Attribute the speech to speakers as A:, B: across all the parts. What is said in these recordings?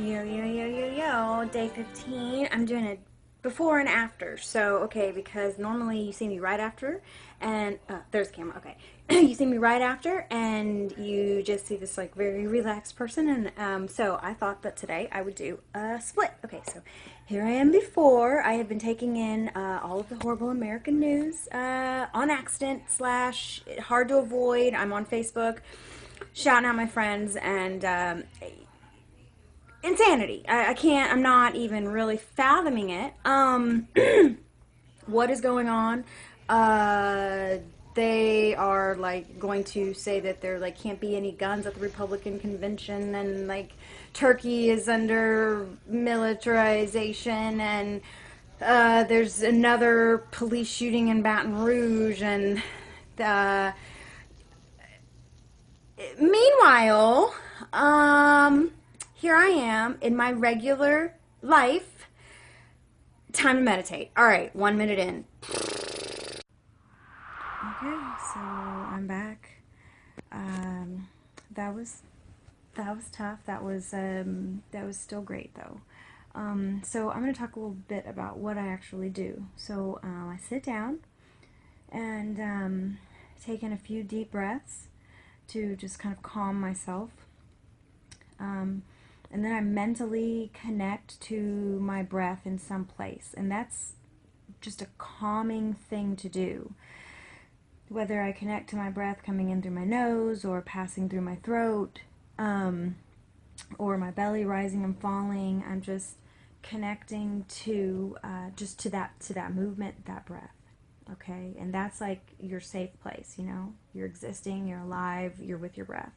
A: Yo, day 15. I'm doing it before and after. So, okay, because normally you see me right after, and there's the camera, okay. You see me right after, and you just see this like very relaxed person, and so I thought that today I would do a split. Okay, so here I am before. I have been taking in all of the horrible American news on accident, slash, hard to avoid. I'm on Facebook shouting out my friends, and insanity. I can't, I'm not even really fathoming it. What is going on? They are like going to say that there like can't be any guns at the Republican convention, and like Turkey is under militarization, and there's another police shooting in Baton Rouge, and uh, meanwhile, here I am in my regular life. Time to meditate. All right, 1 minute in. Okay, so I'm back. Um, that was that was tough. That was still great though. So I'm going to talk a little bit about what I actually do. So I sit down and take in a few deep breaths to just kind of calm myself. And then I mentally connect to my breath in some place. And that's just a calming thing to do. Whether I connect to my breath coming in through my nose or passing through my throat, or my belly rising and falling, I'm just connecting to just to that movement, that breath. Okay, and that's like your safe place. You're existing, you're alive, you're with your breath.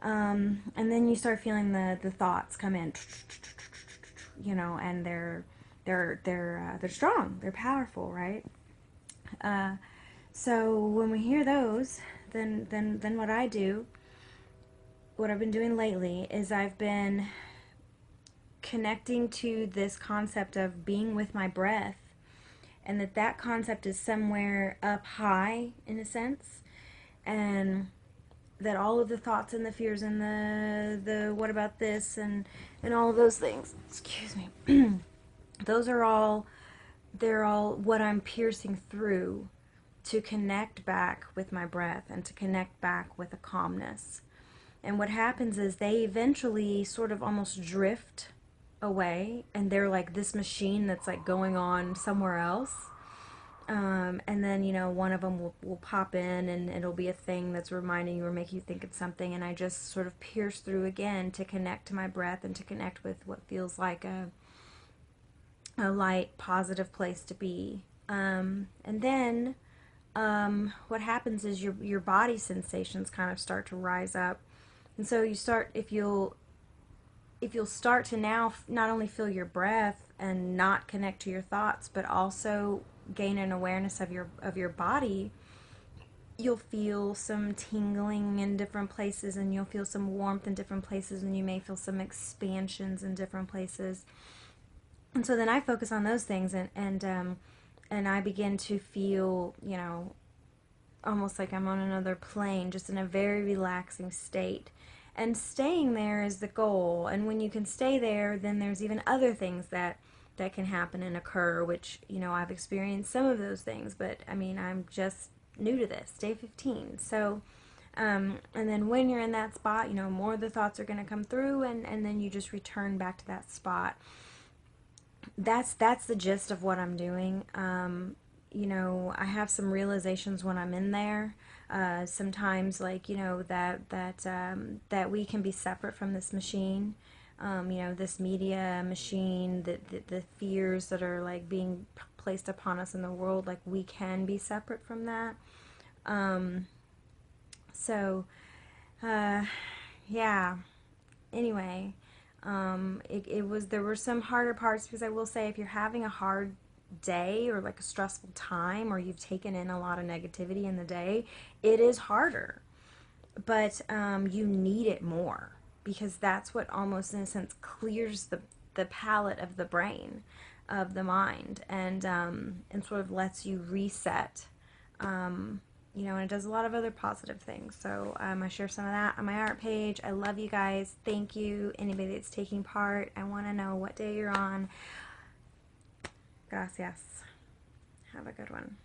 A: And then you start feeling the thoughts come in, and they're strong, they're powerful, right? So when we hear those, then what I do, what I've been doing lately is I've been connecting to this concept of being with my breath, and that concept is somewhere up high in a sense, and that all of the thoughts and the fears and the what about this and all of those things, excuse me, those are all, they're all what I'm piercing through to connect back with my breath and to connect back with a calmness. And what happens is they eventually sort of almost drift away, and they're like this machine that's like going on somewhere else. And then, one of them will pop in, and it'll be a thing that's reminding you or make you think of something. And I just sort of pierce through again to connect to my breath and to connect with what feels like a light, positive place to be. And then what happens is your body sensations kind of start to rise up. And so you start, if you'll start to now not only feel your breath and not connect to your thoughts, but also gain an awareness of your body, you'll feel some tingling in different places, and you'll feel some warmth in different places, and you may feel some expansions in different places. And so then I focus on those things, and I begin to feel, almost like I'm on another plane, just in a very relaxing state. And staying there is the goal. And when you can stay there, then there's even other things that can happen and occur, which, I've experienced some of those things, but I mean, I'm just new to this, day 15. So, and then when you're in that spot, more of the thoughts are going to come through, and then you just return back to that spot. That's the gist of what I'm doing. I have some realizations when I'm in there. Sometimes, like, that we can be separate from this machine. This media machine, the fears that are like being placed upon us in the world, like we can be separate from that. So, yeah. Anyway, there were some harder parts, because I will say, if you're having a hard day or like a stressful time, or you've taken in a lot of negativity in the day, it is harder. But you need it more, because that's what almost in a sense clears the palette of the brain, of the mind, and sort of lets you reset. you know, and it does a lot of other positive things. So I share some of that on my art page. I love you guys. Thank you. Anybody that's taking part. I want to know what day you're on. Gracias. Have a good one.